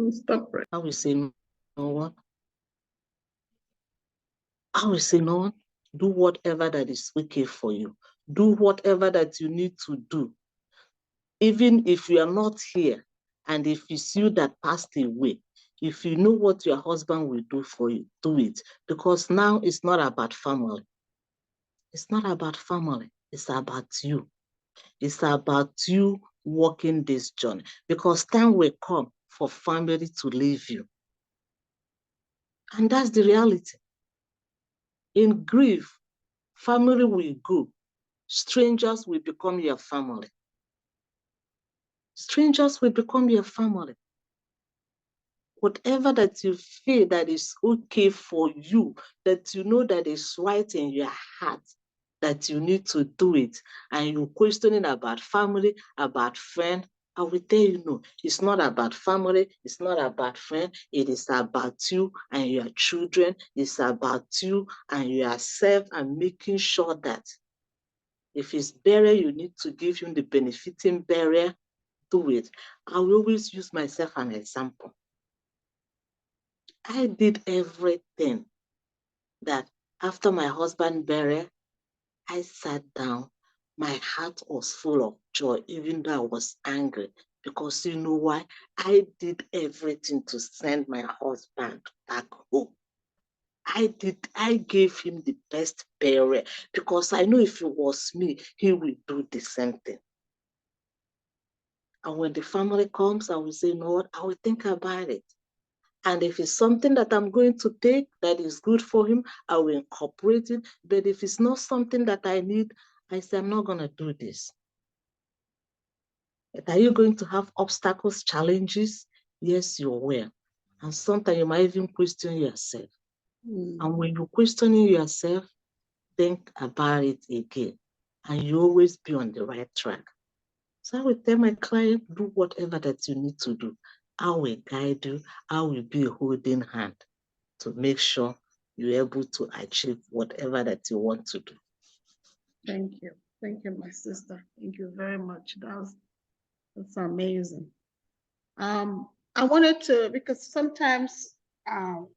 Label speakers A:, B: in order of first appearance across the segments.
A: Stop it. I will say no one. I will say no one. Do whatever that is okay for you. Do whatever that you need to do. Even if you are not here, and if it's you that passed away, if you know what your husband will do for you, do it. Because now it's not about family. It's not about family. It's about you. It's about you walking this journey. Because time will come for family to leave you. And that's the reality. In grief, family will go. Strangers will become your family. Strangers will become your family. Whatever that you feel that is okay for you, that you know that is right in your heart, that you need to do it, and you're questioning about family, about friend, I will tell you no, it's not about family, it's not about friend, it is about you and your children, it's about you and yourself, and making sure that if it's burial, you need to give him the benefiting burial, do it. I will always use myself as an example. I did everything that after my husband burial, I sat down. My heart was full of joy, even though I was angry. Because you know why? I did everything to send my husband back home. I gave him the best burial because I know if it was me, he will do the same thing. And when the family comes, I will say, no, what? I will think about it. And if it's something that I'm going to take that is good for him, I will incorporate it. But if it's not something that I need, I say, I'm not going to do this. But are you going to have obstacles, challenges? Yes, you will. And sometimes you might even question yourself. And when you're questioning yourself, think about it again. And you always be on the right track. So I will tell my client, do whatever that you need to do. I will guide you. I will be a holding hand to make sure you're able to achieve whatever that you want to do.
B: Thank you. Thank you, my sister. Thank you very much. That's amazing. I wanted to, because sometimes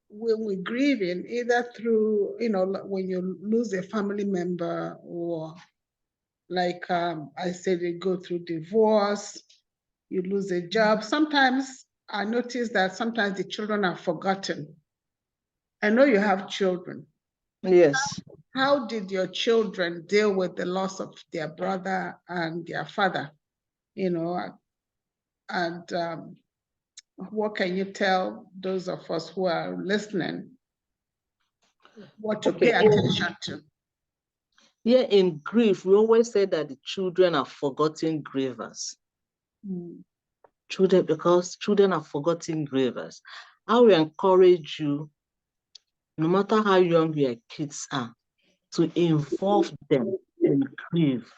B: when we're grieving, either through, when you lose a family member, or like I said, you go through divorce, you lose a job. Sometimes I notice that sometimes the children are forgotten. I know you have children.
A: Yes.
B: How did your children deal with the loss of their brother and their father? And what can you tell those of us who are listening what to pay attention to?
A: Yeah, in grief, we always say that the children are forgotten grievers. Because children are forgotten grievers. I will encourage you, no matter how young your kids are, to involve them in grief.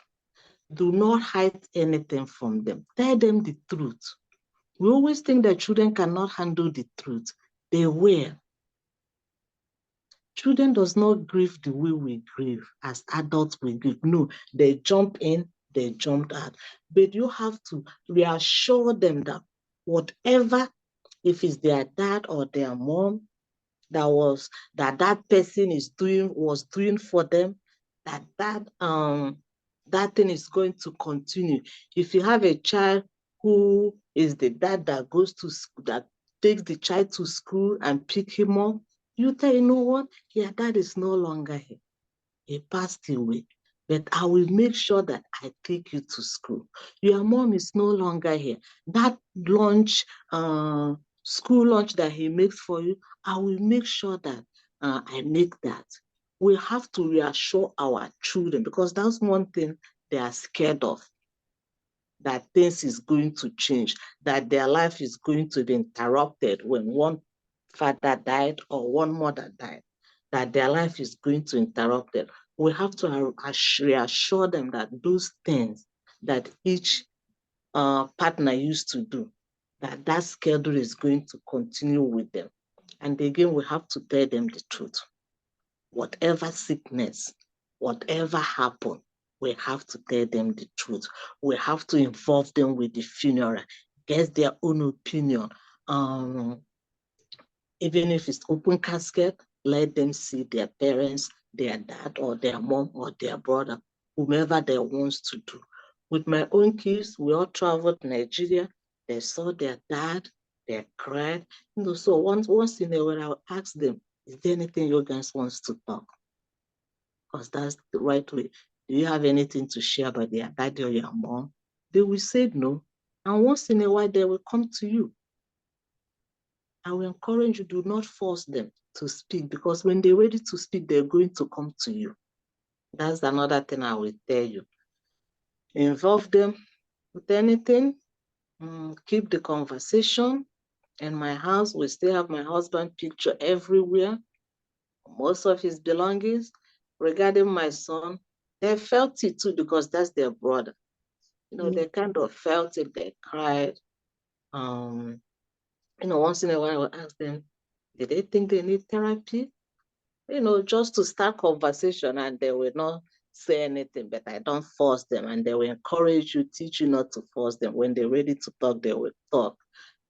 A: Do not hide anything from them. Tell them the truth. We always think that children cannot handle the truth. They will. Children does not grieve the way we grieve as adults we grieve. No, they jump in, they jumped out. But you have to reassure them that whatever, if it's their dad or their mom, that person was doing for them, that thing is going to continue. If you have a child who is the dad that goes to school, that takes the child to school and pick him up, you tell, you know what? Your dad is no longer here. He passed away. But I will make sure that I take you to school. Your mom is no longer here. That lunch, school lunch that he makes for you, I will make sure that I make that. We have to reassure our children, because that's one thing they are scared of, that things is going to change, that their life is going to be interrupted when one father died or one mother died, that their life is going to interrupt it. We have to reassure them that those things that each partner used to do, that that schedule is going to continue with them. And again, we have to tell them the truth. Whatever sickness, whatever happened, we have to tell them the truth. We have to involve them with the funeral, get their own opinion. Um, Even if it's open casket, let them see their parents, their dad or their mom or their brother, whomever they want to do. With my own kids, we all traveled to Nigeria. They saw their dad, they cried. So once in a while, I'll ask them, is there anything you guys want to talk? Because that's the right way. Do you have anything to share about their daddy or your mom? They will say no. And once in a while, they will come to you. I will encourage you, do not force them to speak, because when they're ready to speak, they're going to come to you. That's another thing I will tell you. Involve them with anything, keep the conversation. In my house, we still have my husband picture everywhere, most of his belongings. Regarding my son, they felt it too because that's their brother. They kind of felt it, they cried. Once in a while, I will ask them, did they think they need therapy? Just to start conversation, and they will not say anything, but I don't force them, and they will encourage you, teach you not to force them. When they're ready to talk, they will talk.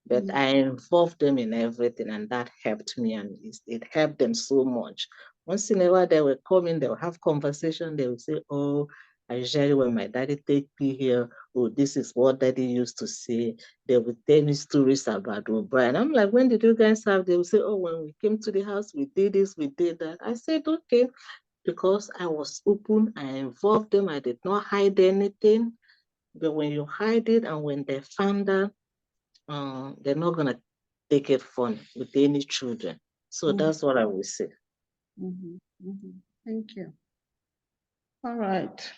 A: But I involved them in everything, and that helped me, and it helped them so much. Once in a while, they will come in, they will have conversation, they will say, oh, I usually when my daddy take me here, oh, this is what daddy used to say. They would tell me stories about O'Brien. I'm like, when did you guys have? They will say, oh, when we came to the house, we did this, we did that. I said, okay, because I was open, I involved them, I did not hide anything. But when you hide it and when they found out, they're not gonna take it fun with any children. So that's what I would say.
B: Thank you. All right.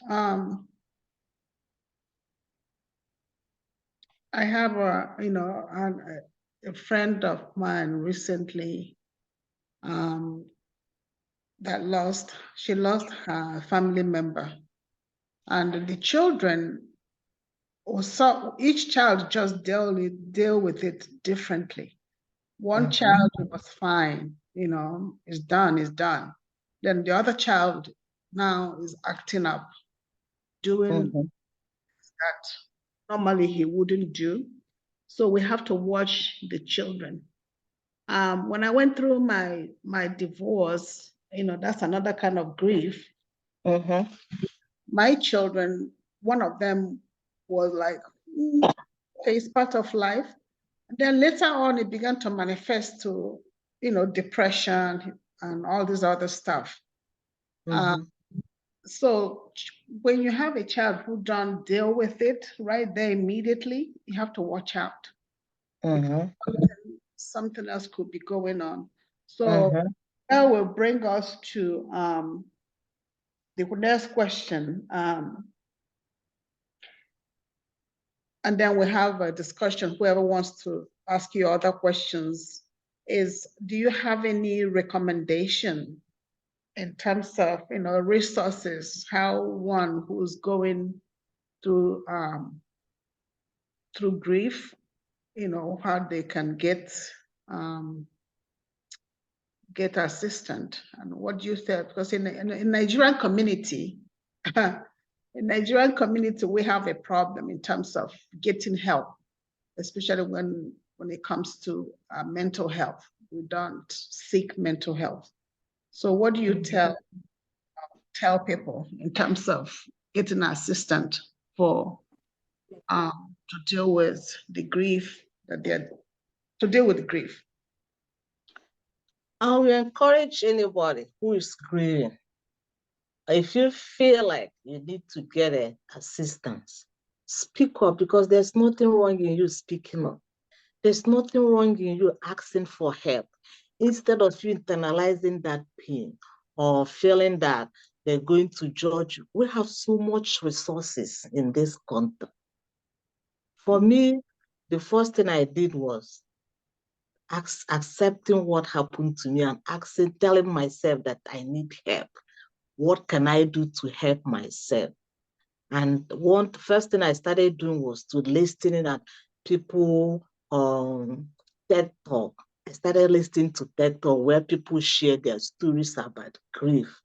B: I have a friend of mine recently she lost her family member, and the children, each child just deal with it differently. One child was fine, is done, is done. Then the other child now is acting up, doing that normally he wouldn't do. So we have to watch the children. When I went through my divorce, that's another kind of grief. My children, one of them was like, okay, it's part of life. And then later on, it began to manifest to, depression and all this other stuff. So when you have a child who don't deal with it right there immediately, you have to watch out. Something else could be going on. So that will bring us to the next question. And then we have a discussion. Whoever wants to ask you other questions is, do you have any recommendation in terms of, resources, how one who's going through grief, how they can get assistance? And what do you say? Because in Nigerian community, in Nigerian community, we have a problem in terms of getting help, especially when it comes to mental health. We don't seek mental health. So what do you tell people in terms of getting assistance for to deal with the grief to deal with the grief?
A: I will encourage anybody who is grieving. If you feel like you need to get assistance, speak up, because there's nothing wrong in you speaking up. There's nothing wrong in you asking for help. Instead of you internalizing that pain or feeling that they're going to judge you, we have so much resources in this country. For me, the first thing I did was accepting what happened to me and telling myself that I need help. What can I do to help myself? And first thing I started doing was to listening at people TED Talk. I started listening to TED Talk where people share their stories about grief.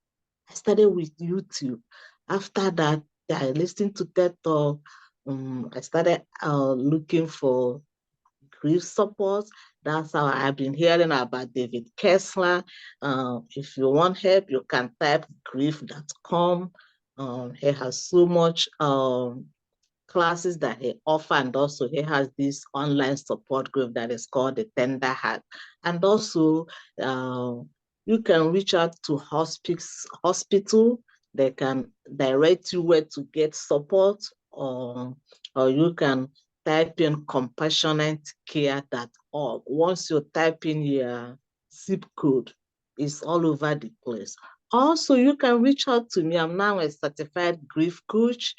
A: I started with YouTube. After that, I listened to TED Talk. I started looking for grief support. That's how I've been hearing about David Kessler. If you want help, you can type grief.com. He has so much classes that he offers, and also he has this online support group that is called the Tender Heart. And also, you can reach out to hospital. They can direct you where to get support, or you can type in compassionatecare.org. Once you type in your zip code, it's all over the place. Also, you can reach out to me. I'm now a certified grief coach.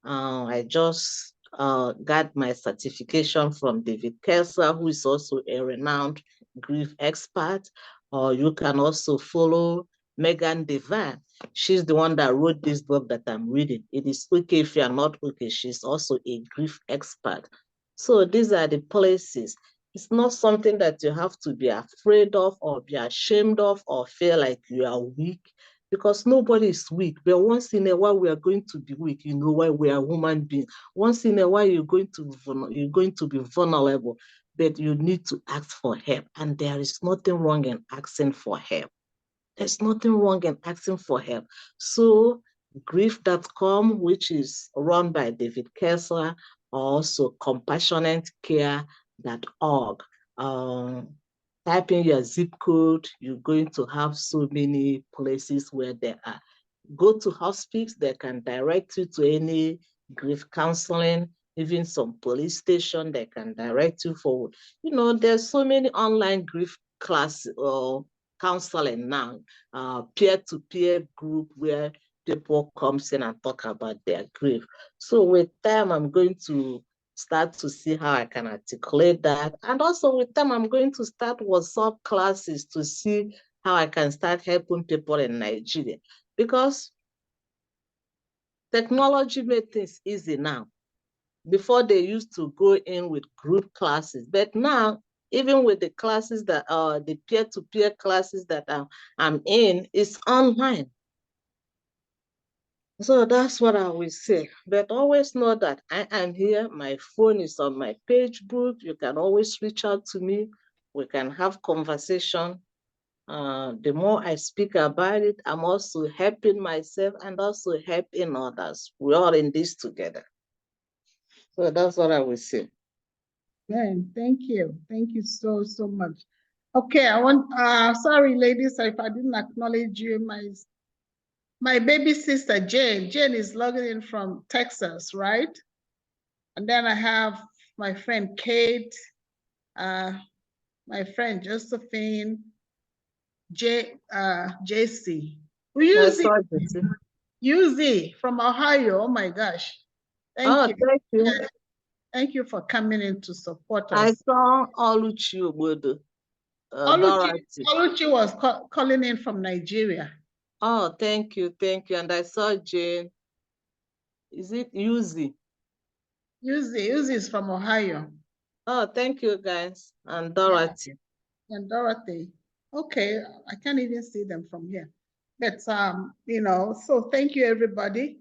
A: I just got my certification from David Kessler, who is also a renowned grief expert. Or you can also follow Megan Devine. She's the one that wrote this book that I'm reading. It is okay if you're not okay. She's also a grief expert. So these are the places. It's not something that you have to be afraid of or be ashamed of or feel like you are weak, because nobody is weak. But once in a while, we are going to be weak. You know why? We are human beings. Once in a while, you're going to be vulnerable, but you need to ask for help. And there is nothing wrong in asking for help. There's nothing wrong in asking for help. So grief.com, which is run by David Kessler, also compassionatecare.org. Type in your zip code, you're going to have so many places where there are. Go to hospice, they can direct you to any grief counseling, even some police station, they can direct you forward. There's so many online grief class counseling now, peer-to-peer group where people come in and talk about their grief. So with time, I'm going to start to see how I can articulate that. And also with time, I'm going to start WhatsApp classes to see how I can start helping people in Nigeria. Because technology made things easy now. Before, they used to go in with group classes, but now, even with the classes that are the peer-to-peer classes that I'm in, it's online. So that's what I will say. But always know that I am here. My phone is on my page book. You can always reach out to me. We can have conversation. The more I speak about it, I'm also helping myself and also helping others. We're all in this together. So that's what I will say.
B: Thank you. Thank you so, so much. Okay, sorry, ladies, if I didn't acknowledge you, my baby sister, Jane. Jane is logging in from Texas, right? And then I have my friend Kate, my friend Josephine, JC. Uzi from Ohio. Oh my gosh. Thank you.
A: Thank you.
B: Thank you for coming in to support us.
A: I saw Oluchi Obodo.
B: Oluchi was calling in from Nigeria.
A: Oh, thank you. And I saw Jane. Is it Uzi?
B: Uzi is from Ohio.
A: Oh, thank you, guys. And Dorothy.
B: Yeah. And Dorothy. Okay, I can't even see them from here. But so thank you, everybody.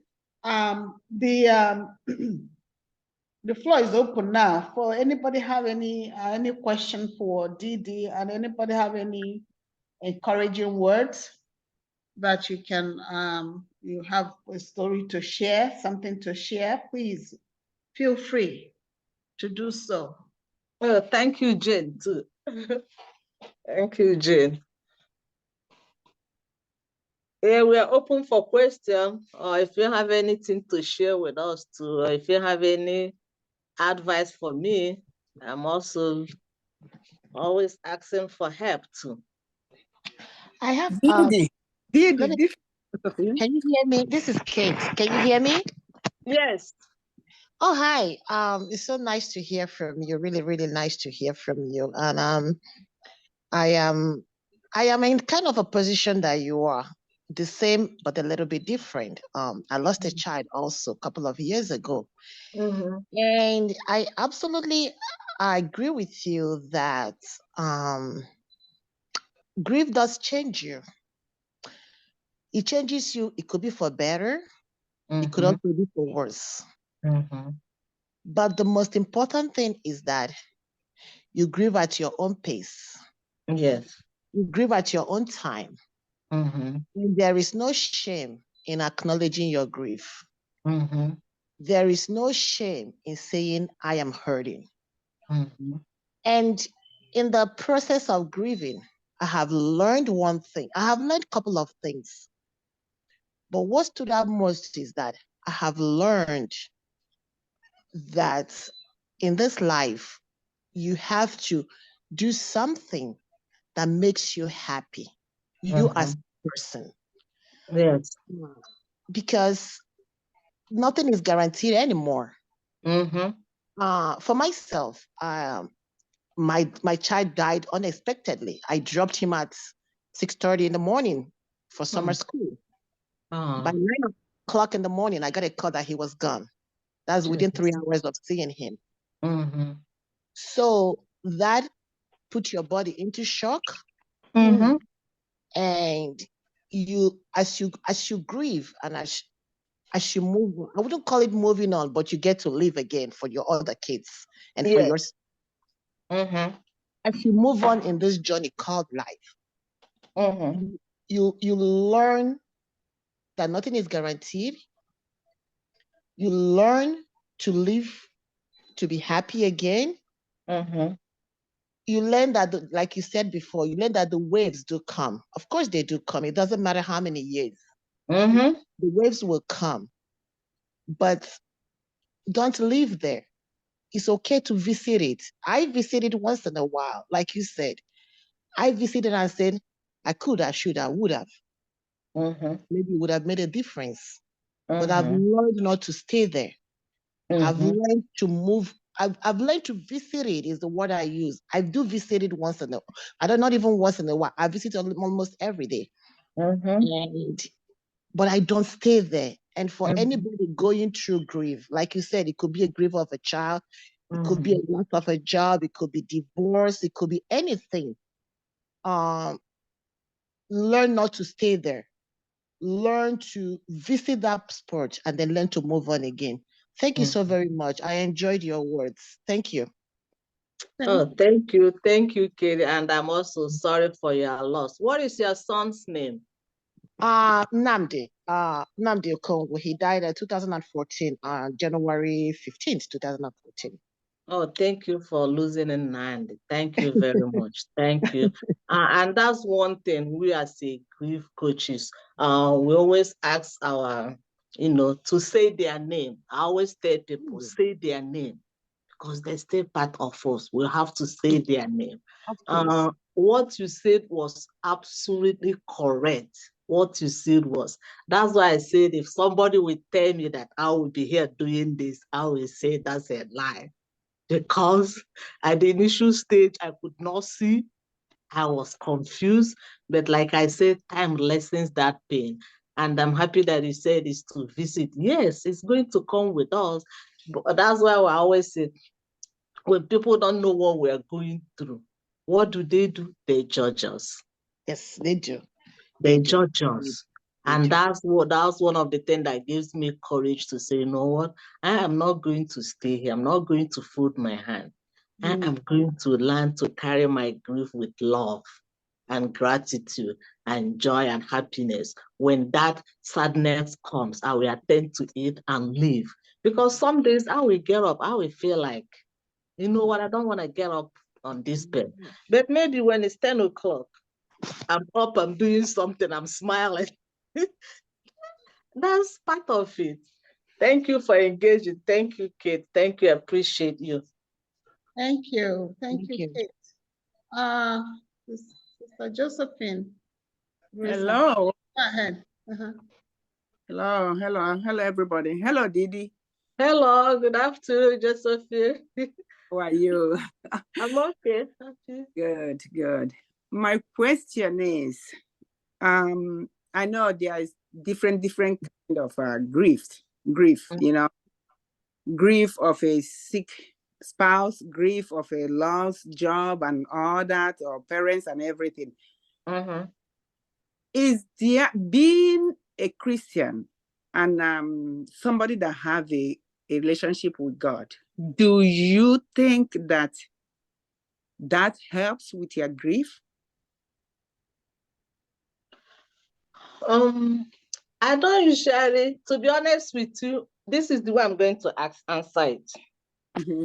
B: The floor is open now. For anybody have any question for Didi, and anybody have any encouraging words that you can you have a story to share, something to share, please feel free to do so.
A: Oh, thank you, Jane, too. Thank you, Jane. Yeah, we are open for questions, or if you have anything to share with us too, or if you have any advice for me, I'm also always asking for help too.
C: I have
D: Didi.
C: Can you hear me? This is Kate. Can you hear me?
A: Yes.
C: Oh, hi. It's so nice to hear from you. Really, really nice to hear from you. And I am in kind of a position that you are, the same but a little bit different. I lost a child also a couple of years ago.
A: Mm-hmm.
C: And I absolutely I agree with you that grief does change you. It changes you. It could be for better. It could
A: Mm-hmm.
C: also be for worse.
A: Mm-hmm.
C: But the most important thing is that you grieve at your own pace.
A: Yes.
C: You grieve at your own time.
A: Mm-hmm.
C: And there is no shame in acknowledging your grief.
A: Mm-hmm.
C: There is no shame in saying, I am hurting.
A: Mm-hmm.
C: And in the process of grieving, I have learned one thing. I have learned a couple of things. But what stood out most is that I have learned that in this life, you have to do something that makes you happy, you as a person.
A: Yes.
C: Because nothing is guaranteed anymore.
A: Mm-hmm.
C: For myself, my child died unexpectedly. I dropped him at 6:30 in the morning for summer school. By 9 o'clock in the morning, I got a call that he was gone. That's within 3 hours of seeing him.
A: Mm-hmm.
C: So that put your body into shock.
A: Mm-hmm.
C: And as you grieve and as you move on, I wouldn't call it moving on, but you get to live again for your other kids and for your.
A: Yes. Mm-hmm.
C: As you move on in this journey called life,
A: Mm-hmm.
C: you learn that nothing is guaranteed. You learn to live, to be happy again.
A: Mm-hmm.
C: You learn that, like you said before, you learn that the waves do come. Of course, they do come. It doesn't matter how many years.
A: Mm-hmm.
C: The waves will come, but don't live there. It's okay to visit it. I visited once in a while, like you said. I visited and said, I could, I should, I would have.
A: Mm-hmm.
C: Maybe it would have made a difference. But I've
A: Mm-hmm.
C: learned not to stay there. I've
A: Mm-hmm.
C: learned to move. I've learned to visit it is the word I use. I do visit it once in a while. I don't, not even once in a while. I visit almost every day.
A: Mm-hmm.
C: But I don't stay there. And for
A: Mm-hmm.
C: anybody going through grief, like you said, it could be a grief of a child, it could be
A: Mm-hmm.
C: a loss of a job, it could be divorce, it could be anything. Um, Learn not to stay there. Learn to visit that spot and then learn to move on again. Thank you so very much. I enjoyed your words. Thank you.
A: Oh, thank you. Thank you, Katie. And I'm also sorry for your loss. What is your son's name?
C: Namdi Okongwu. He died in 2014, January 15th, 2014.
A: Oh, thank you for losing in hand. Thank you very much. Thank you. And that's one thing we as a grief coaches, we always ask our, to say their name. I always tell people, say their name because they stay part of us. We have to say their name.
C: Of course.
A: What you said was absolutely correct. What you said was, that's why I said if somebody will tell me that I will be here doing this, I will say that's a lie. Because at the initial stage, I could not see. I was confused. But like I said, time lessens that pain. And I'm happy that you said it's to visit. Yes, it's going to come with us. But that's why I always say, when people don't know what we're going through, what do? They judge us.
C: Yes, they do. They
A: They
C: do.
A: judge us.
C: They
A: And
C: do.
A: that's one of the things that gives me courage to say, you know what? I am not going to stay here. I'm not going to fold my hand. I am going to learn to carry my grief with love and gratitude and joy and happiness. When that sadness comes, I will attend to it and live. Because some days I will get up, I will feel like, you know what, I don't want to get up on this bed. But maybe when it's 10 o'clock, I'm up, I'm doing something, I'm smiling. That's part of it. Thank you for engaging. Thank you, Kate. Thank you. I appreciate you.
B: Thank you. Thank
C: Thank
B: you,
C: you.
B: Kate. Sister Josephine.
D: Hello.
B: Go ahead.
D: Hello, everybody. Hello, Didi.
A: Hello, good afternoon, Josephine.
D: How are you?
A: I'm okay.
D: Good. My question is, I know there is different kind of grief,
A: Mm-hmm.
D: grief of a sick spouse, grief of a lost job and all that, or parents and everything. Is there being a Christian and somebody that have a relationship with God, do you think that helps with your grief?
A: I don't usually, to be honest with you, this is the way I'm going to answer it.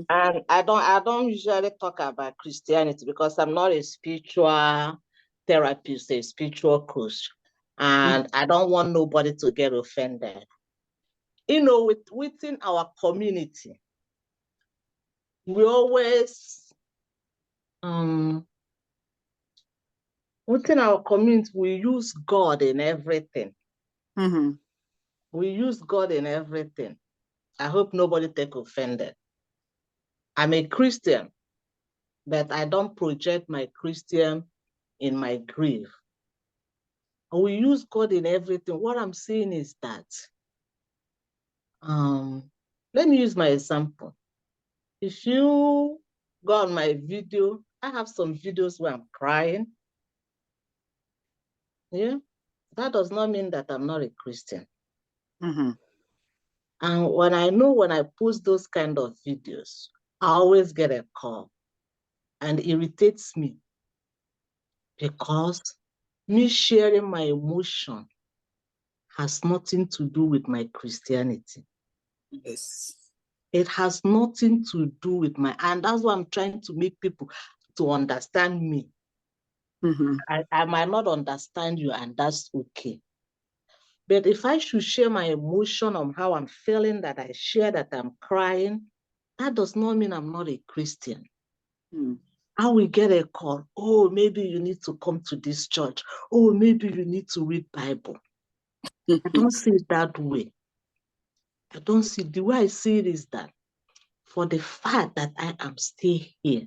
A: And I don't usually talk about Christianity because I'm not a spiritual therapist, a spiritual coach, and I don't want nobody to get offended. You know, within our community, we always within our community, we use God in everything. We use God in everything. I hope nobody take offended. I'm a Christian, but I don't project my Christian in my grief. We use God in everything. What I'm saying is that, let me use my example. If you go on my video, I have some videos where I'm crying. Yeah, that does not mean that I'm not a Christian. And when I post those kind of videos, I always get a call, and it irritates me because me sharing my emotion has nothing to do with my Christianity.
D: Yes.
A: It has nothing to do with and that's why I'm trying to make people to understand me. I might not understand you, and that's okay. But if I should share my emotion on how I'm feeling, that I share that I'm crying, that does not mean I'm not a Christian. I will get a call. Oh, maybe you need to come to this church. Oh, maybe you need to read Bible. I don't see it that way. I don't see, the way I see it is that for the fact that I am still here,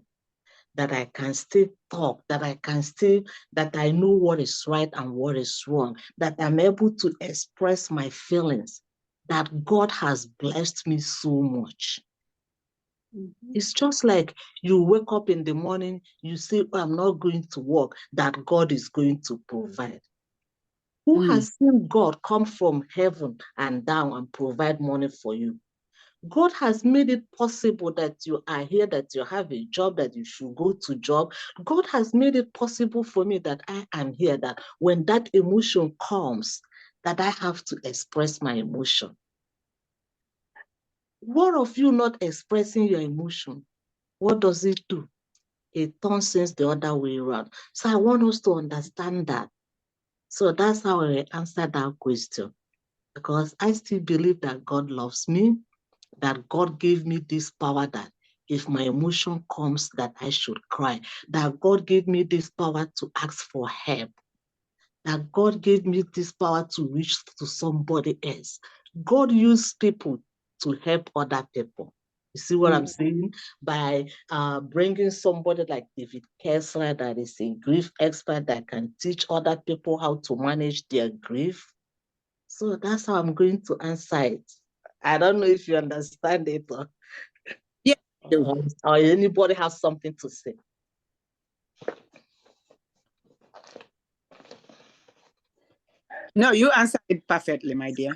A: that I can still talk, that I know what is right and what is wrong, that I'm able to express my feelings, that God has blessed me so much. It's just like you wake up in the morning, you say, oh, I'm not going to work, that God is going to provide. Who has seen God come from heaven and down and provide money for you? God has made it possible that you are here, that you have a job, that you should go to job. God has made it possible for me that I am here, that when that emotion comes, that I have to express my emotion. What of you not expressing your emotion? What does it do? It turns things the other way around. So I want us to understand that. So that's how I answer that question. Because I still believe that God loves me, that God gave me this power, that if my emotion comes, that I should cry, that God gave me this power to ask for help, that God gave me this power to reach to somebody else. God used people to help other people. You see what I'm saying? By bringing somebody like David Kessler, that is a grief expert, that can teach other people how to manage their grief. So that's how I'm going to answer it. I don't know if you understand it, or anybody has something to say.
D: No, you answered it perfectly, my dear.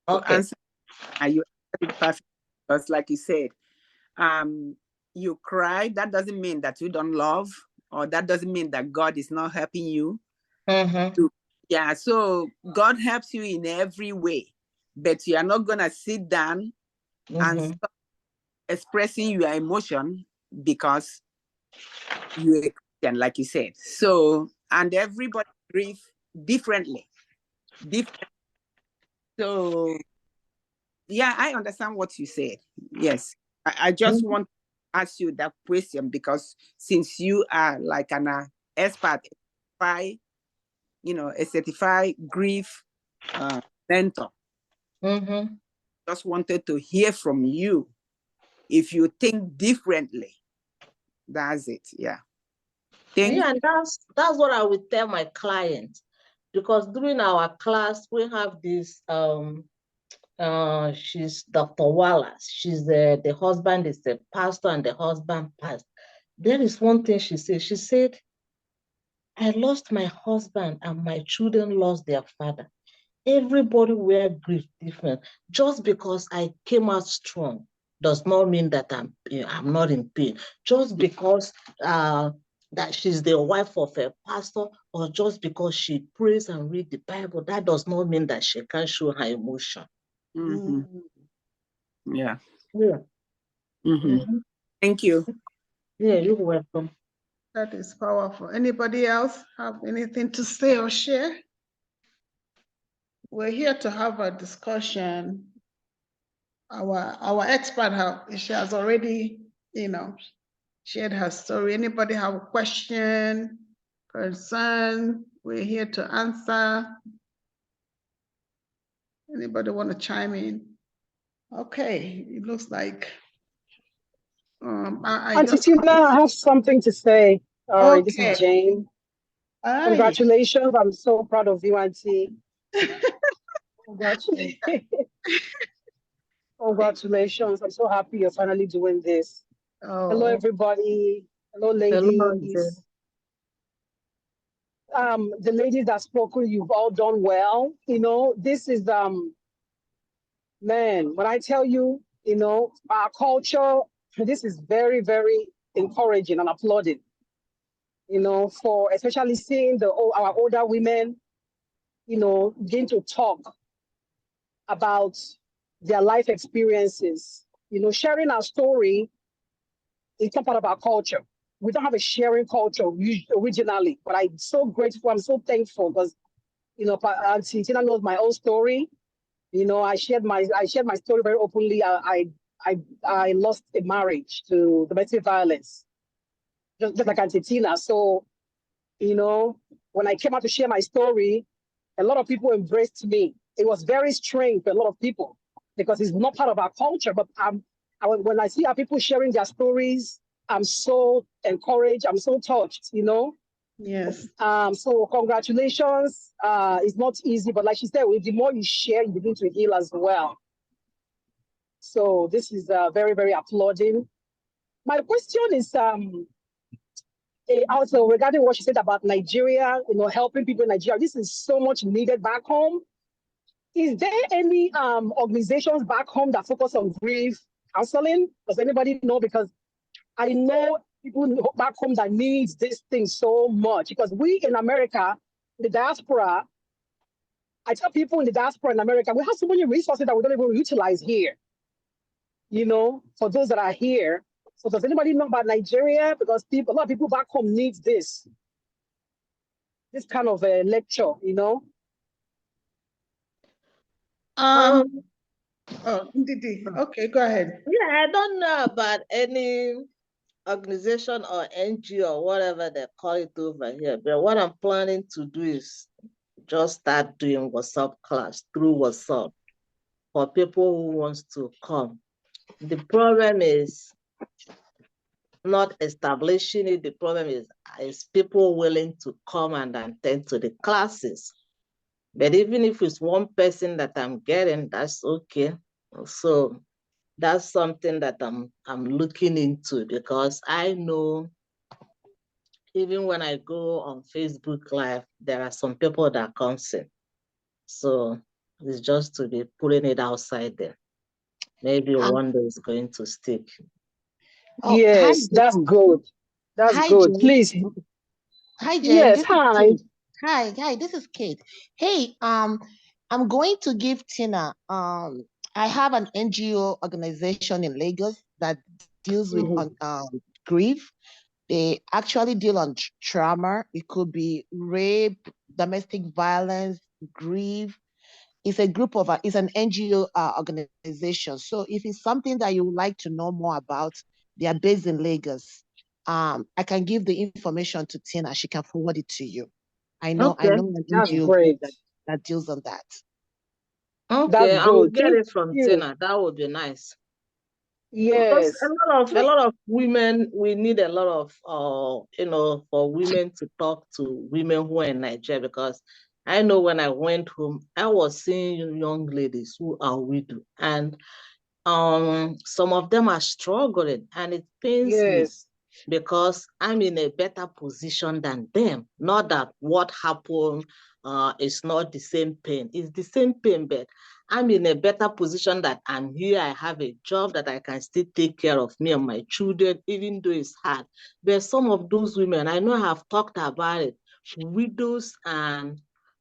A: Okay.
D: You answered it perfectly, because like you said, you cry, that doesn't mean that you don't love, or that doesn't mean that God is not helping you. Yeah, so God helps you in every way, but you are not gonna sit down and stop expressing your emotion because you're a Christian, like you said. So, and everybody grieves differently. So, yeah, I understand what you said. Yes, I just want to ask you that question because since you are like an expert, a certified grief mentor, just wanted to hear from you. If you think differently, that's it. Yeah.
A: And that's what I would tell my clients, because during our class we have this She's Dr. Wallace. She's the husband is the pastor and the husband passed. There is one thing she said. She said, I lost my husband and my children lost their father. Everybody will grieve different. Just because I came out strong does not mean that I'm not in pain. Just because that she's the wife of a pastor, or just because she prays and read the Bible, that does not mean that she can't show her emotion.
D: Mm-hmm. Yeah.
A: Yeah.
D: Mm-hmm. Thank you.
A: Yeah, you're welcome.
B: That is powerful. Anybody else have anything to say or share? We're here to have a discussion. Our expert she has already, shared her story. Anybody have a question, concern? We're here to answer. Anybody want to chime in? Okay, it looks like
E: Auntie Tina, I have something to say. All right, this is Jane.
B: Hi.
E: Congratulations. I'm so proud of you, Auntie. Congratulations. Congratulations. I'm so happy you're finally doing this.
B: Oh.
E: Hello, everybody. Hello, ladies. The ladies that spoken, you've all done well. This is man, when I tell you, our culture, this is very, very encouraging and applauding. For especially seeing our older women, begin to talk about their life experiences. Sharing our story is not part of our culture. We don't have a sharing culture originally, but I'm so grateful. I'm so thankful because, Auntie Tina knows my own story. I shared my story very openly. I lost a marriage to domestic violence, just like Auntie Tina. So, when I came out to share my story, a lot of people embraced me. It was very strange for a lot of people because it's not part of our culture. But when I see our people sharing their stories, I'm so encouraged. I'm so touched,
B: Yes.
E: So congratulations. It's not easy, but like she said, the more you share, you begin to heal as well. So this is very, very applauding. My question is also regarding what she said about Nigeria, helping people in Nigeria. This is so much needed back home. Is there any organizations back home that focus on grief counseling? Does anybody know? Because I know people back home that needs this thing so much. Because we in America, the diaspora, I tell people in the diaspora in America, we have so many resources that we don't even utilize here. For those that are here. So does anybody know about Nigeria? Because a lot of people back home needs this kind of a lecture,
B: Oh, Ndidi. Okay, go ahead.
A: Yeah, I don't know about any organization or NGO or whatever they call it over here, but what I'm planning to do is just start doing WhatsApp class through WhatsApp for people who wants to come. The problem is not establishing it. The problem is people willing to come and attend to the classes. But even if it's one person that I'm getting, that's okay. So that's something that I'm looking into, because I know even when I go on Facebook Live, there are some people that comes in. So it's just to be putting it outside there. Maybe one day it's going to stick.
C: Oh,
E: yes, that's good. That's good.
C: Jane.
E: Please.
C: Hi, Jane.
E: Yes, hi.
C: Hi, this is Kate. Hey, I'm going to give Tina, I have an NGO organization in Lagos that deals with grief. They actually deal on trauma. It could be rape, domestic violence, grief. It's it's an NGO organization. So if it's something that you would like to know more about, they are based in Lagos. I can give the information to Tina. She can forward it to you. I know an NGO group that deals on that.
A: Okay, I will get it from Tina. That would be nice.
E: Yes.
A: Because a lot of women, we need a lot of for women to talk to women who are in Nigeria, because I know when I went home, I was seeing young ladies who are widow, and some of them are struggling, and it pains me
E: Yes.
A: because I'm in a better position than them. Not that what happened is not the same pain. It's the same pain, but I'm in a better position that I'm here. I have a job that I can still take care of me and my children, even though it's hard. But some of those women, I know I have talked about it, widows and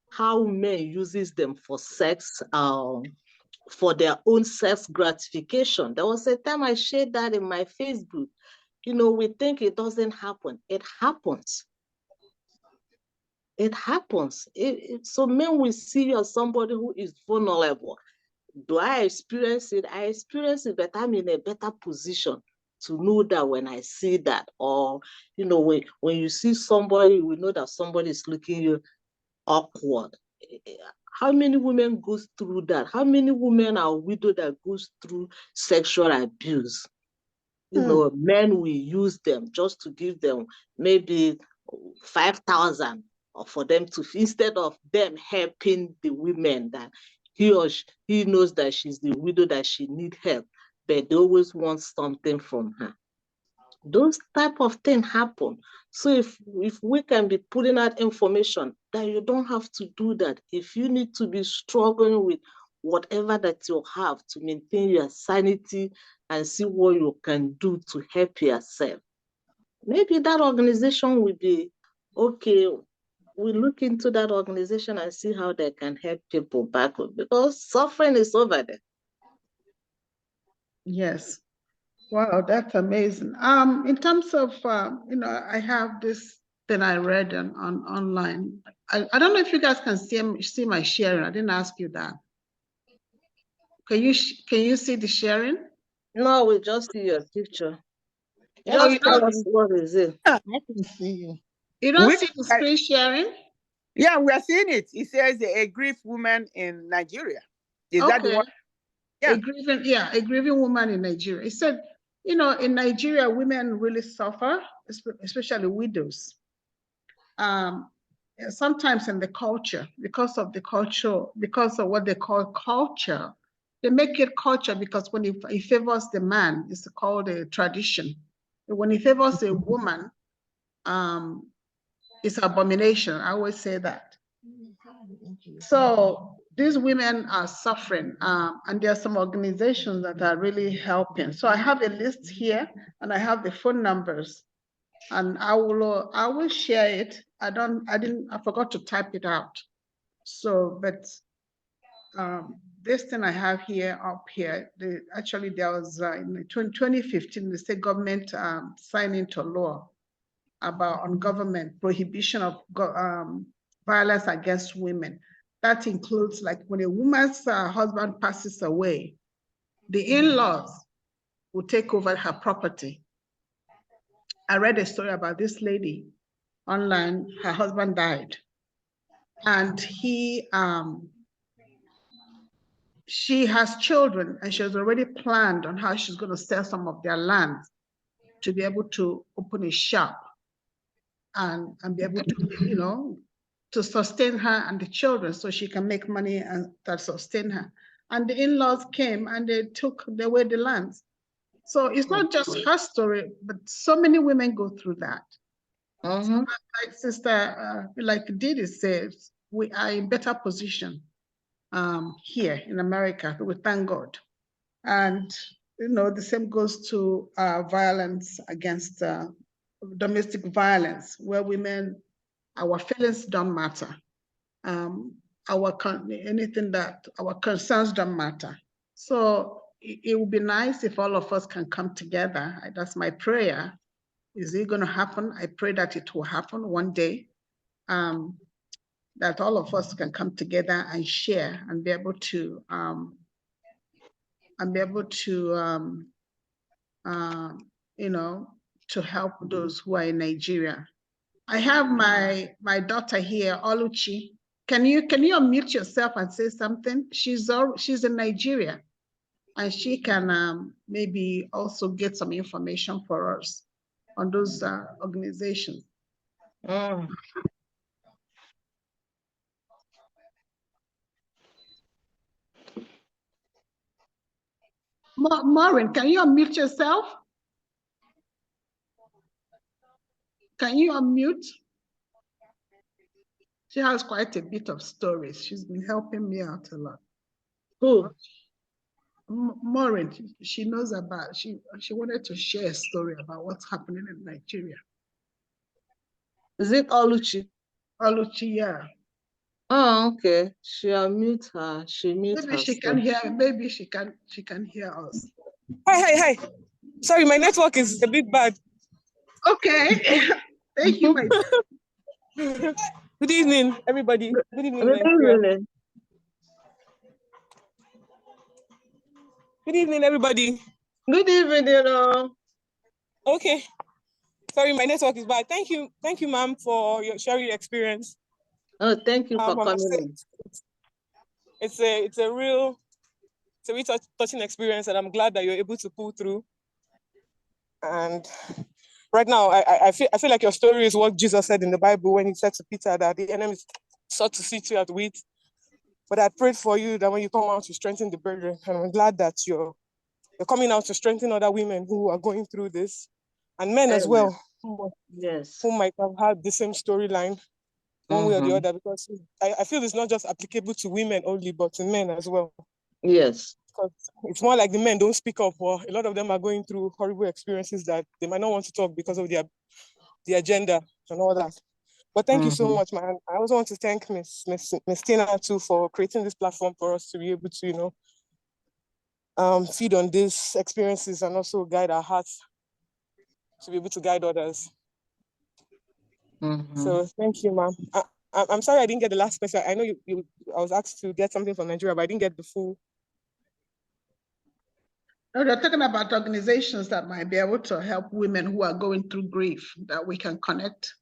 A: how men uses them for sex, for their own sex gratification. There was a time I shared that in my Facebook. You know, we think it doesn't happen. It happens. It happens. So men will see you as somebody who is vulnerable. Do I experience it? I experience it, but I'm in a better position to know that when I see that. Or, you know, when you see somebody, you will know that somebody is looking you awkward. How many women goes through that? How many women are widow that goes through sexual abuse? You know, men will use them just to give them maybe 5,000 for them to, instead of them helping the women that he knows that she's the widow, that she need help, but they always want something from her. Those type of things happen. So if we can be putting out information that you don't have to do that, if you need to be struggling with whatever that you have to maintain your sanity and see what you can do to help yourself, maybe that organization will be okay. We look into that organization and see how they can help people back home, because suffering is over there.
B: Yes. Wow, that's amazing. In terms of, you know, I have this thing I read on online. I don't know if you guys can see my sharing. I didn't ask you that. Can you see the sharing?
A: No, we just see your picture.
B: Oh, you
A: Just tell
B: don't,
A: us what is it.
C: I can see you.
B: you don't
D: We,
B: see the screen sharing?
D: yeah, we are seeing it. It says a grief woman in Nigeria. Is that the
B: Okay.
D: one? Yeah.
B: A grieving woman in Nigeria. It said, you know, in Nigeria, women really suffer, especially widows. Sometimes in the culture, because of what they call culture, they make it culture because when it favors the man, it's called a tradition. When it favors a woman, it's abomination. I always say that. So these women are suffering, and there are some organizations that are really helping. So I have a list here, and I have the phone numbers, and I will share it. I forgot to type it out. So, but this thing I have here up here, actually there was in 2015, the state government signed into law about on government prohibition of violence against women. That includes like when a woman's husband passes away, the in-laws will take over her property. I read a story about this lady online. Her husband died, and she has children, and she has already planned on how she's going to sell some of their land to be able to open a shop and be able to, you know, to sustain her and the children so she can make money and that sustain her. And the in-laws came and they took away the lands. So it's not just her story, but so many women go through that. So like Sister, like Didi says, we are in better position here in America. We thank God. And, you know, the same goes to violence against domestic violence, where women, our feelings don't matter. Anything that our concerns don't matter. So it would be nice if all of us can come together. That's my prayer. Is it going to happen? I pray that it will happen one day. That all of us can come together and share and be able to you know, to help those who are in Nigeria. I have my daughter here, Oluchi. Can you unmute yourself and say something? She's in Nigeria, and she can maybe also get some information for us on those organizations. Maureen, can you unmute yourself? Can you unmute? She has quite a bit of stories. She's been helping me out a lot.
A: Who?
B: Maureen, she knows about, she wanted to share a story about what's happening in Nigeria.
A: Is it Oluchi?
B: Oluchi, yeah.
A: Oh, okay. She unmute her. She mute
B: Maybe she
A: herself.
B: can hear, maybe she can hear us.
F: Hi. Sorry, my network is a bit bad.
B: Okay. Thank you, my dear.
F: Good evening, everybody. Good evening,
A: Good
F: Nigeria.
A: evening.
F: Good evening, everybody.
A: Good evening.
F: Okay. Sorry, my network is bad. Thank you, ma'am, for your sharing your experience.
A: Oh, thank you for
F: I must
A: coming
F: say,
A: in.
F: it's a real touching experience, and I'm glad that you're able to pull through. And right now, I feel like your story is what Jesus said in the Bible when he said to Peter that the enemy sought to sit you at wheat. But I prayed for you that when you come out, you strengthen the brethren. And I'm glad that you're coming out to strengthen other women who are going through this, and men as well,
A: Yes.
F: who might have had the same storyline one way or the other, because I feel it's not just applicable to women only, but to men as well.
A: Yes.
F: Because it's more like the men don't speak up, or a lot of them are going through horrible experiences that they might not want to talk because of the agenda and all that. But thank you so much, man. I also want to thank Miss Tina too for creating this platform for us to be able to, feed on these experiences and also guide our hearts to be able to guide others. So thank you, ma'am. I'm sorry I didn't get the last question. I know I was asked to get something from Nigeria, but I didn't get the full.
B: No, they're talking about organizations that might be able to help women who are going through grief that we can connect.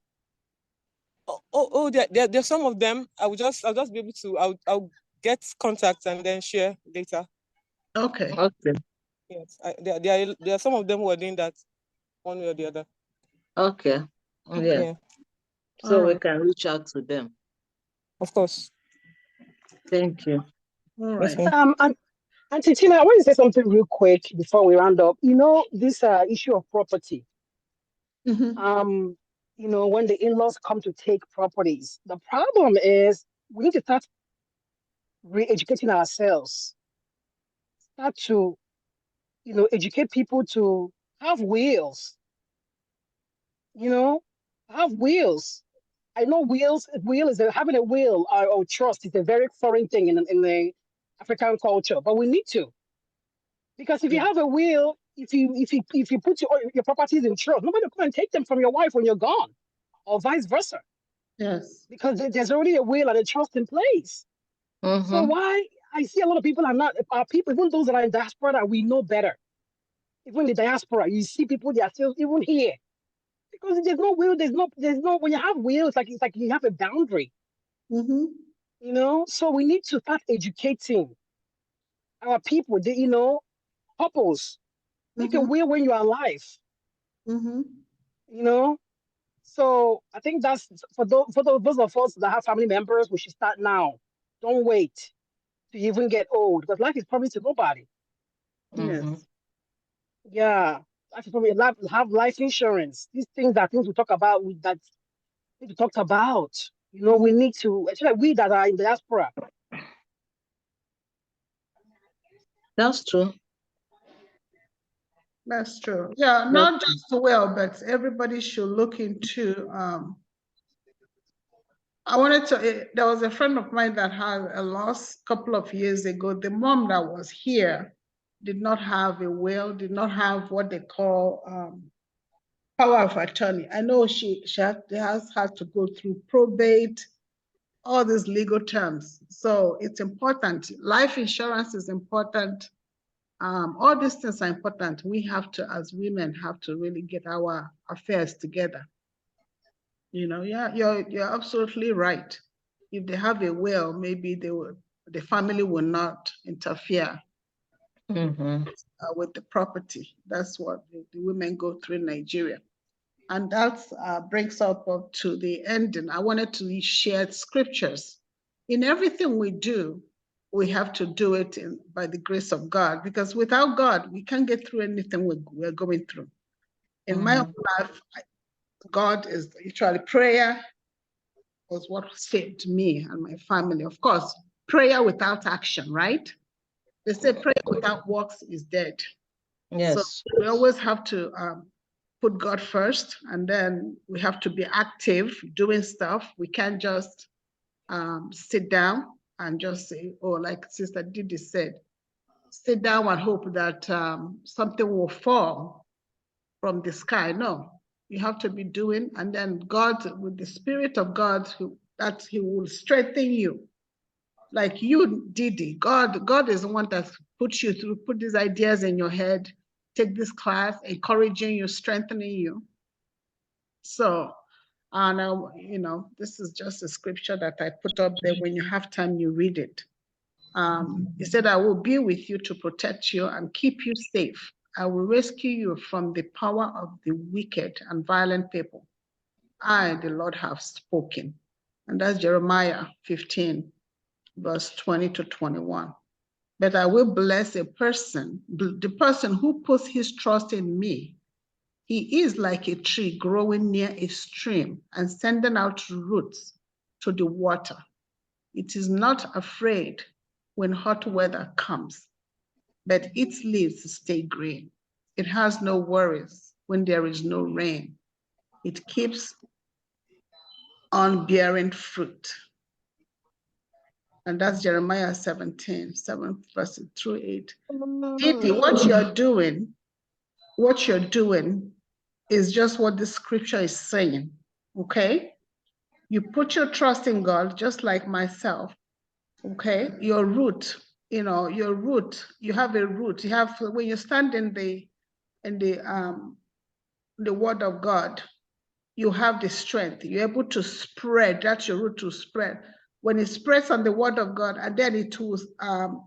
F: There's some of them. I'll just be able to. I'll get contacts and then share later.
B: Okay.
A: Okay.
F: Yes, there are some of them who are doing that one way or the other.
A: Okay. Yeah. So we can reach out to them.
F: Of course.
A: Thank you.
B: All right.
E: Auntie Tina, I want to say something real quick before we round up. You know, this issue of property. You know, when the in-laws come to take properties, the problem is we need to start re-educating ourselves. Start to, educate people to have wills. Have wills. I know having a will or trust is a very foreign thing in the African culture, but we need to. Because if you have a will, if you put your properties in trust, nobody will come and take them from your wife when you're gone, or vice versa.
B: Yes.
E: Because there's already a will and a trust in place. So why I see a lot of people are people, even those that are in diaspora, that we know better. Even in the diaspora, you see people, they are still even here. Because there's no will, there's no when you have will, it's like you have a boundary. So we need to start educating our people, couples. Make a will when you are alive. So I think that's for those of us that have family members, we should start now. Don't wait to even get old, because life is promised to nobody.
B: Yes.
E: Yeah. Life is probably have life insurance. These things are things we talk about that need to talk about. We need to, especially we that are in the diaspora.
A: That's true.
B: That's true. Yeah, not just well, but everybody should look into. There was a friend of mine that had a loss a couple of years ago. The mom that was here did not have a will, did not have what they call power of attorney. I know she has had to go through probate, all these legal terms. So it's important. Life insurance is important. All these things are important. We have to, as women, have to really get our affairs together. Yeah, you're absolutely right. If they have a will, maybe the family will not interfere with the property. That's what the women go through in Nigeria. And that brings up to the ending. I wanted to share scriptures. In everything we do, we have to do it by the grace of God, because without God, we can't get through anything we're going through. In my own life, God is literally prayer was what saved me and my family. Of course, prayer without action, right? They say prayer without works is dead.
A: Yes.
B: So we always have to put God first, and then we have to be active doing stuff. We can't just sit down and just say, oh, like Sister Didi said, sit down and hope that something will fall from the sky. No, you have to be doing, and then God, with the Spirit of God, that He will strengthen you. Like you, Didi, God is the one that puts you through, put these ideas in your head, take this class, encouraging you, strengthening you. So, and you know, this is just a scripture that I put up there. When you have time, you read it. He said, I will be with you to protect you and keep you safe. I will rescue you from the power of the wicked and violent people. I, the Lord, have spoken. And that's Jeremiah 15, verse 20 to 21. But I will bless a person, the person who puts his trust in me. He is like a tree growing near a stream and sending out roots to the water. It is not afraid when hot weather comes, but its leaves stay green. It has no worries when there is no rain. It keeps on bearing fruit. And that's Jeremiah 17, 7 verses through 8. Didi, what you're doing is just what the scripture is saying, okay? You put your trust in God, just like myself, okay? Your root, you know, your root, you have a root. You have, when you stand in the word of God, you have the strength. You're able to spread, that's your root to spread. When it spreads on the word of God, and then it will,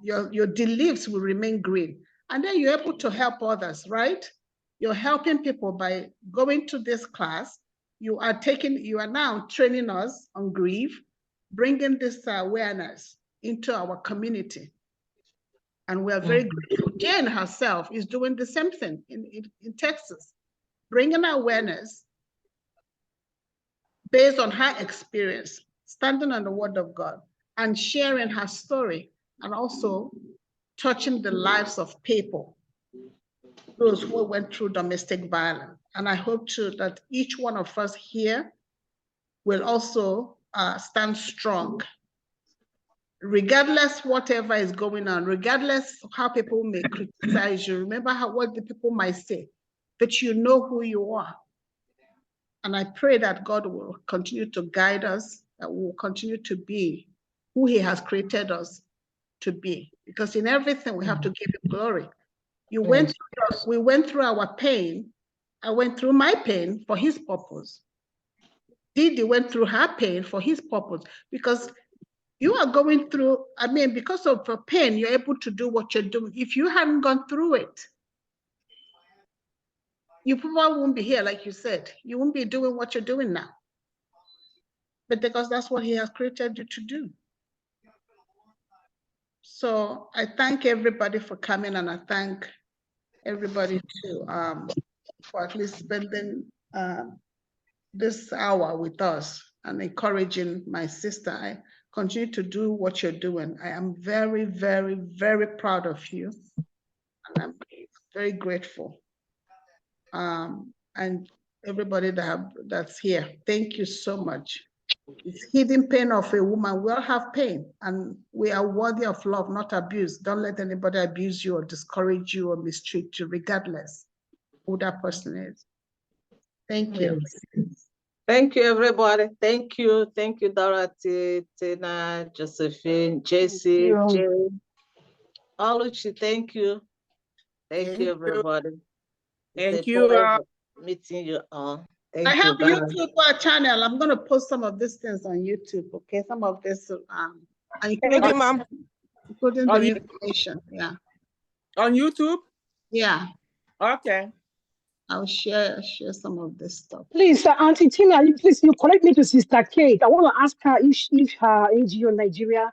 B: your leaves will remain green. And then you're able to help others, right? You're helping people by going to this class. You are now training us on grief, bringing this awareness into our community. And we are very grateful. Jane herself is doing the same thing in Texas, bringing awareness based on her experience, standing on the word of God and sharing her story, and also touching the lives of people, those who went through domestic violence. And I hope too that each one of us here will also stand strong, regardless whatever is going on, regardless how people may criticize you. Remember what the people might say, but you know who you are. And I pray that God will continue to guide us, that we will continue to be who He has created us to be. Because in everything, we have to give Him glory. We went through our pain. I went through my pain for His purpose. Didi went through her pain for His purpose. Because you are going through, because of the pain, you're able to do what you're doing. If you hadn't gone through it, you probably won't be here, like you said. You won't be doing what you're doing now. But because that's what He has created you to do. So I thank everybody for coming, and I thank everybody too for at least spending this hour with us and encouraging my sister. I continue to do what you're doing. I am very, very, very proud of you, and I'm very grateful. And everybody that's here, thank you so much. It's hidden pain of a woman. We all have pain, and we are worthy of love, not abuse. Don't let anybody abuse you or discourage you or mistreat you, regardless who that person is. Thank you.
A: Thank you, everybody. Thank you, Dorothy, Tina, Josephine, Jesse, Jane, Oluchi. Thank you. Thank you, everybody.
D: Thank you.
A: Meeting you all. Thank
B: I have
A: you.
B: YouTube channel. I'm going to post some of these things on YouTube. Okay, some of this,
F: thank you, ma'am.
B: Including the information. Yeah.
D: On YouTube.
B: Yeah.
D: Okay.
B: I'll share some of this stuff.
E: Please, Auntie Tina, please, you connect me to Sister Kate. I want to ask her if her NGO Nigeria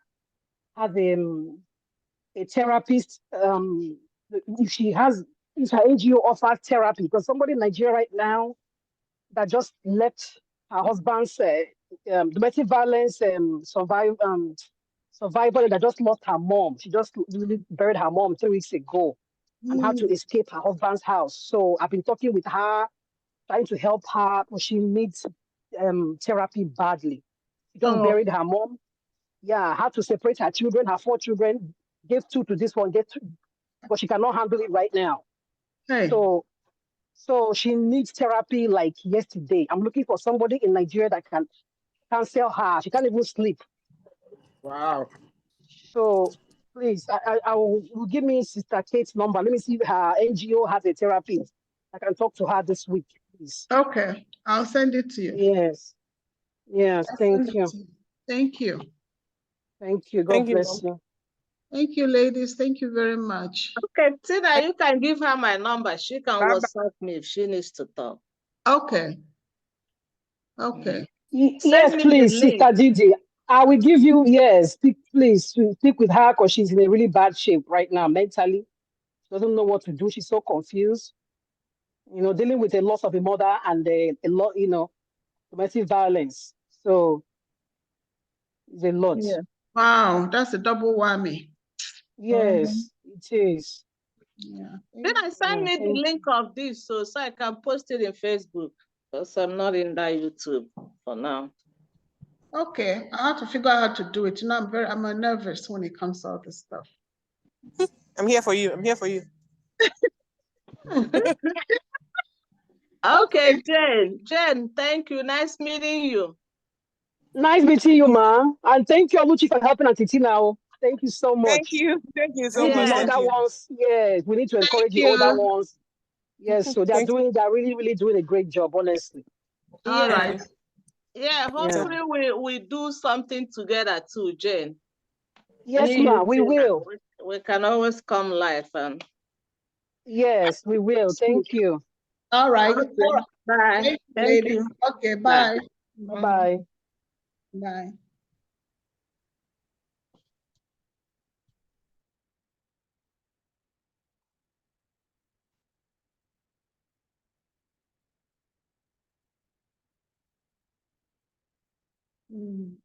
E: has a therapist. If she has, if her NGO offers therapy, because somebody in Nigeria right now that just left her husband's domestic violence survivor that just lost her mom. She just really buried her mom 3 weeks ago and had to escape her husband's house. So I've been talking with her, trying to help her, but she needs therapy badly. She just buried her mom. Yeah, had to separate her children, her 4 children, gave 2 to this one, get 2, but she cannot handle it right now.
B: Hey.
E: So she needs therapy like yesterday. I'm looking for somebody in Nigeria that can counsel her. She can't even sleep.
B: Wow.
E: So please, I will give me Sister Kate's number. Let me see if her NGO has a therapist. I can talk to her this week, please.
B: Okay, I'll send it to you.
E: Yes. Yes. Thank you.
B: Thank you.
E: Thank you. God bless you.
B: Thank you, ladies. Thank you very much.
A: Okay, Tina, you can give her my number. She can WhatsApp me if she needs to talk.
B: Okay. Okay.
E: Yes,
A: me the
E: please,
A: link.
E: Sister Gigi. I will give you, yes, please speak with her because she's in a really bad shape right now mentally. She doesn't know what to do. She's so confused. You know, dealing with a loss of a mother and a lot, you know, domestic violence. So it's a lot.
B: Yeah. Wow, that's a double whammy.
E: Yes, it is.
B: Yeah.
A: Then I send me the link of this so I can post it in Facebook because I'm not in that YouTube for now.
B: Okay, I have to figure out how to do it. You know, I'm nervous when it comes to all this stuff.
F: I'm here for you. I'm here for you.
A: Okay, Jen, thank you. Nice meeting you.
E: Nice meeting you, ma. And thank you, Oluchi, for helping Auntie Tina. Thank you so much.
F: Thank you. Thank you so
E: We need
F: much.
E: the
F: Thank
E: older
F: you.
E: ones. Yes, we need to encourage the older ones. Yes, so they're really, really doing a great job, honestly.
A: Yeah.
B: All right.
A: Yeah, hopefully we do something together too, Jen.
E: Yes, ma, we will.
A: We can always come live and
E: yes, we will. Thank you.
B: All right.
A: Okay. Bye.
B: Thank you. Okay, bye.
E: Bye-bye.
B: Bye. Mm.